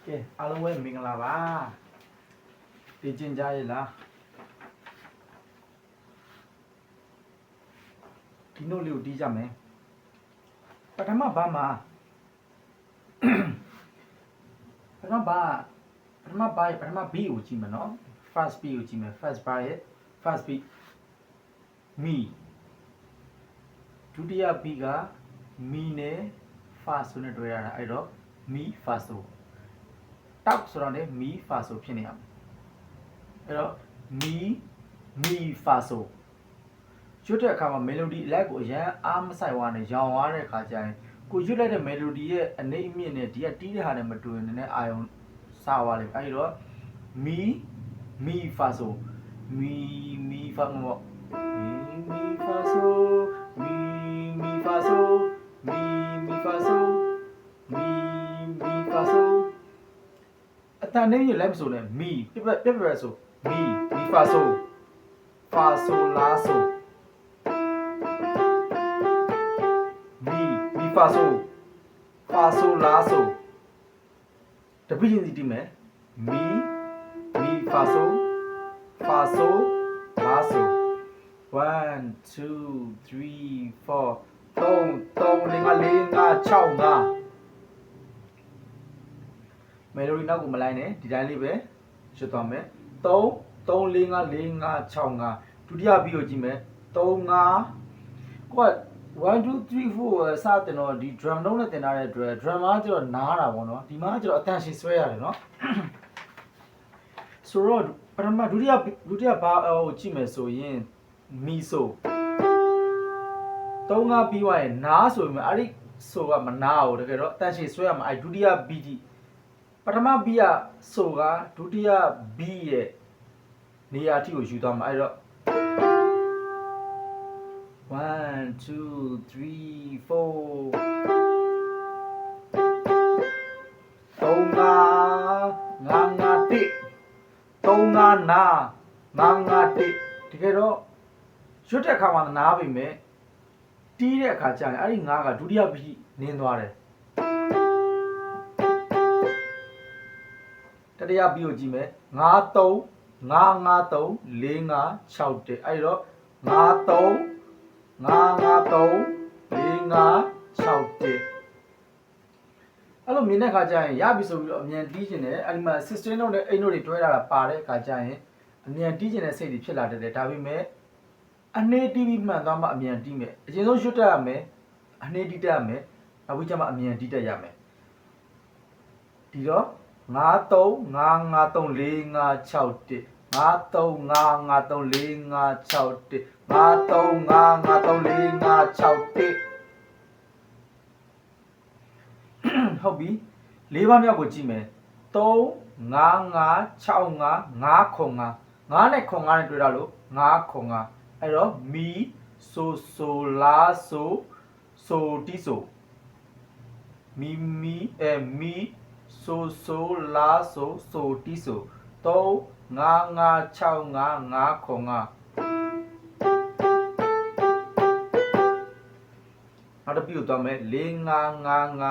ကဲအားလုံးပဲမင်္ဂလာပါဒီကျင်ကြရဲ့လားဒီနို့လေးကိုတီးကြမယ်ပထမဘာမှာပထမ B ကိုကြည့်မယ်နော် first B ကိုကြည့်မယ် first bar ရဲ့ first B me ဒုတိယ B က me နဲ့ first ဆိုနဲ့တွဲရတာအဲ့တော့ me first ဆိုတောက်ဆိုတော့လည်း me first ဆိုဖြစ်နေရမယ်အဲ့တော့ me first ဆိုရွတ်တဲ့အခါမှာ melody အလိုက်ကိုအရန်အားမဆိုင်ဝါနဲ့ရောင်သွားတဲ့အခါကျရင်ကိုရွတ်လိုက်တဲ့ melody ရဲ့အနေအမြင့်နဲ့ဒီကတီးတဲ့ဟာနဲ့မတူရင်လည်းအာယုံစားသွားလိမ့်မယ်အဲ့တော့ me first ဆို me first မပေါ့ me first ဆို me first ဆို me first ဆို me first ဆိုအတန်နဲ့ရလိုက်မဆိုနဲ့ me ပြပြဆို me first ဆို first ဆို last ဆိုme first ဆို first ဆို last ဆိုတပိချင်းစီတီးမယ် me first ဆို first ဆို last ဆို 1 2 3 4 3 4 5 6 melody နောက်ကိုမလိုက်နဲ့ဒီတိုင်းလေးပဲရွတ်သွားမယ်3 4 5 6 5ဒုတိယ B ကိုကြည့်မယ်3 5ကိုက1 2 3 4စတင်တော့ဒီ drum လုံးနဲ့တင်ထားတဲ့ drum ကကျတော့နားတာပေါ့နော်ဒီမှာကျတော့အတန်ရှည်ဆွဲရတယ်နော်ဆိုတော့ပထမဒုတိယဘာကိုကြည့်မယ်ဆိုရင် mi ဆို3 5ပြီးသွားရင်နားဆိုရင်အဲ့ဒီဆိုကမနားဘူးတကယ်တော့အတန်ရှည်ဆွဲရမှာအဲ့ဒုတိယ B ဒီပထမ B ကဆိုကဒုတိယ B ရဲ့နေရာအထိကိုယူသွားမှာအဲ့တော့1 2 3 4 3 5 1 3 5နာ5 1တကယ်တော့ရွတ်တဲ့အခါမှာနားပြီမဲ့တီးတဲ့အခါကျရင်အဲ့ဒီ5ကဒုတိယ B နင်းသွားတယ်တတိယ B ကိုကြည့်မယ်5 3 5 5 3 4 5 6 1အဲ့တော့5 3 5 5 3 4 5 6 1အဲ့လိုမြင်တဲ့အခါကျရင်ရပြီဆိုပြီးတော့အမြန်တီးကျင်တယ်အဲ့ဒီမှာ 16 note နဲ့8 note တွေတွဲလာတာပါတဲ့အခါကျရင်အမြန်တီးကျင်တဲ့စိတ်တွေဖြစ်လာတယ်ဒါပေမဲ့အနေတီးပြီးမှန်သွားမှအမြန်တီးမယ်အရင်ဆုံးရွတ်တတ်ရမယ်အနေတီးတတ်ရမယ်နောက်ပြီးကျမှအမြန်တီးတတ်ရမယ်ဒီတော့5 3 5 5 3 4 5 6 1 5 3 5 5 3 4 5 6 1 5 3 5 5 3 4 5 6 1ဟုတ်ပြီ၄ပါးမြောက်ကိုကြည့်မယ်3 5 5 6 5 5ခွန်5 5နဲ့ခွန်5နဲ့တွေ့ရလို့5ခွန်5အဲ့တော့ mi so so la so so ti so mi so so la so so ti so 3 5 5 6 5 5ခွန်5နောက်တစ်ပြုတ်သွားမယ်4 5 5 5 5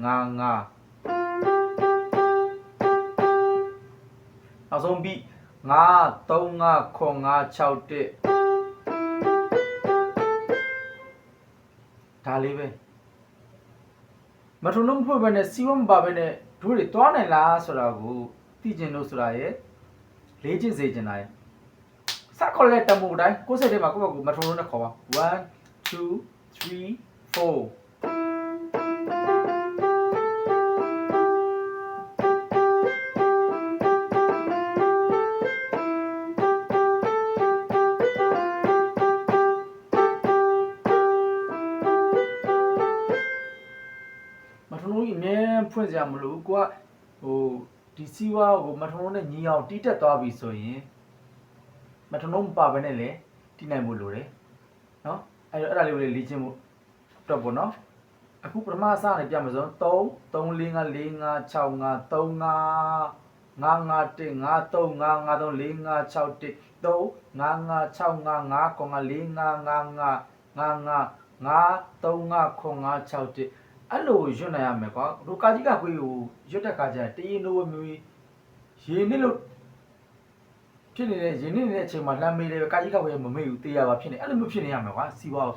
5နောက်ဆုံးပြီ5 3 5ခွန်5 6 1ဒါလေးပဲမထုံလုံးဖွဲ့ပဲနဲ့စီဝမပါပဲနဲ့တို့တွေတွားနိုင်လားဆိုတာကိုသိကျင်လို့ဆိုတာရဲ့လေ့ကျင့်စေချင်တာရဲ့စခေါ်လက်တမို့တိုင်းကိုယ်စိတ်ထဲမှာကိုယ့်ဘက်ကိုမထုံလုံးနဲ့ခေါ်ပါ1 2 3 4ဖွင့်စရာမလိုကိုကဟိုဒီစီဝါကိုမထုံလုံးနဲ့ညီအောင်တီးတက်သွားပြီဆိုရင်မထုံလုံးမပါဘဲနဲ့လည်းတီးနိုင်ဖို့လိုတယ်နော်အဲ့တော့အဲ့ဒါလေးကိုလေ့ကျင့်ဖို့တော့ပေါ့နော်အခုပထမအစနဲ့ပြမယ်ဆို3 3 4 5 4 5 6 5 3 5 5 5 1 5 3 5 5 3 4 5 6 1 3 5 5 6 5 5 4 5 5 5 5 5 3 5 6 1 အဲ့လိုရွတ်နိုင်ရမယ်ကွာတို့ကာကြီးကခွေးကိုရွတ်တဲ့ခါကျရင်တရင်လိုမျိုးရေနစ်လို့ဖြစ်နေတဲ့ရေနစ်နေတဲ့အချိန်မှာလမ်းမေးတယ်ကာကြီးကခွေးမမေ့ဘူးတေးရပါဖြစ်နေအဲ့လိုမျိုးဖြစ်နေရမယ်ကွာစီပွား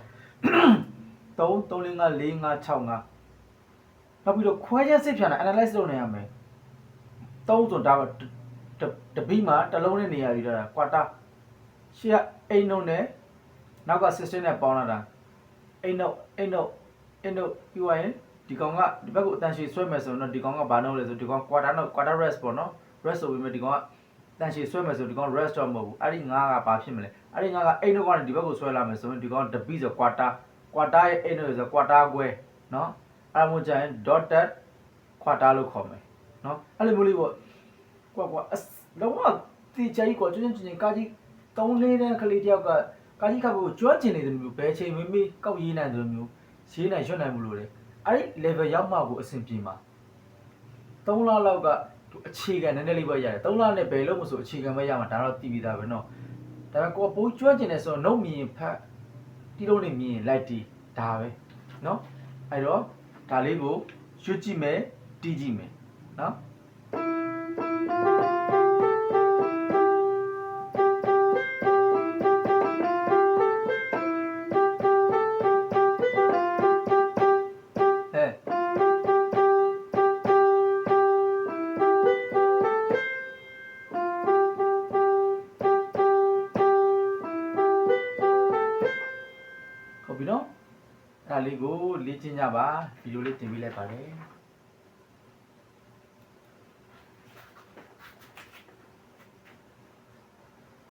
3 3 4 5 4 5 6 5နောက်ပြီးတော့ခွဲချက်စစ်ဖြန်တာ analyze လုပ်နေရမယ်3ဆိုတာတပီးမှာတစ်လုံးနဲ့နေရာပြီးတော့ quarter ရှေ့က8နှုတ်နဲ့နောက်က16နဲ့ပေါင်းလာတာ8နှုတ်ပြီးသွားရင်ဒီကောင်ကဒီဘက်ကိုအတန်ရှည်ဆွဲမယ်ဆိုတော့ဒီကောင်ကဘာနှုတ်လဲဆိုဒီကောင် quarter rest ပေါ့နော် rest ဆိုပြီးမှဒီကောင်ကတန်ရှည်ဆွဲမယ်ဆိုဒီကောင် rest တော့မဟုတ်ဘူးအဲ့ဒီ9ကဘာဖြစ်မလဲအဲ့ဒီ9က8နှုတ်ကနေဒီဘက်ကိုဆွဲလာမယ်ဆိုရင်ဒီကောင်တပီးဆို quarter ရဲ့8နှုတ်ဆို quarter ခွဲနော်အဲ့ဒါမှကျရင် dotted quarter လို့ခေါ်မယ်နော်အဲ့လိုမျိုးလေးပေါ့ကွာလုံးဝတီချာကြီးကွာကျွန်းကာကြီး3-4တန်းကလေးတယောက်ကကာကြီးခပ်ကိုကြွကျင်နေတယ်မျိုးဘယ်ချိန်မေးကောက်ရေးနိုင်တယ်မျိုးရေးနိုင်ရွတ်နိုင်မလို့လေအဲ့ဒီ level ရောက်မှကိုအဆင်ပြေမှာ3လလောက်ကအခြေခံနည်းနည်းလေးပဲရတယ်3လနဲ့ဘယ်လို့မဆိုအခြေခံပဲရမှာဒါတော့တည်ပြီးသားပဲเนาะဒါပေမဲ့ကိုပိုးကြွကျင်နေဆိုတော့နှုတ်မြင်ဖတ်တီးလုံးနေမြင်လိုက်တီးဒါပဲเนาะအဲ့တော့ဒါလေးကိုရွတ်ကြည့်မယ်တီးကြည့်မယ်เนาะဟုတ်ပြီနော်အဲ့ဒါလေးကိုလေ့ကျင့်ကြပါဗီဒီယိုလေးတင်ပေးလိုက်ပါတယ်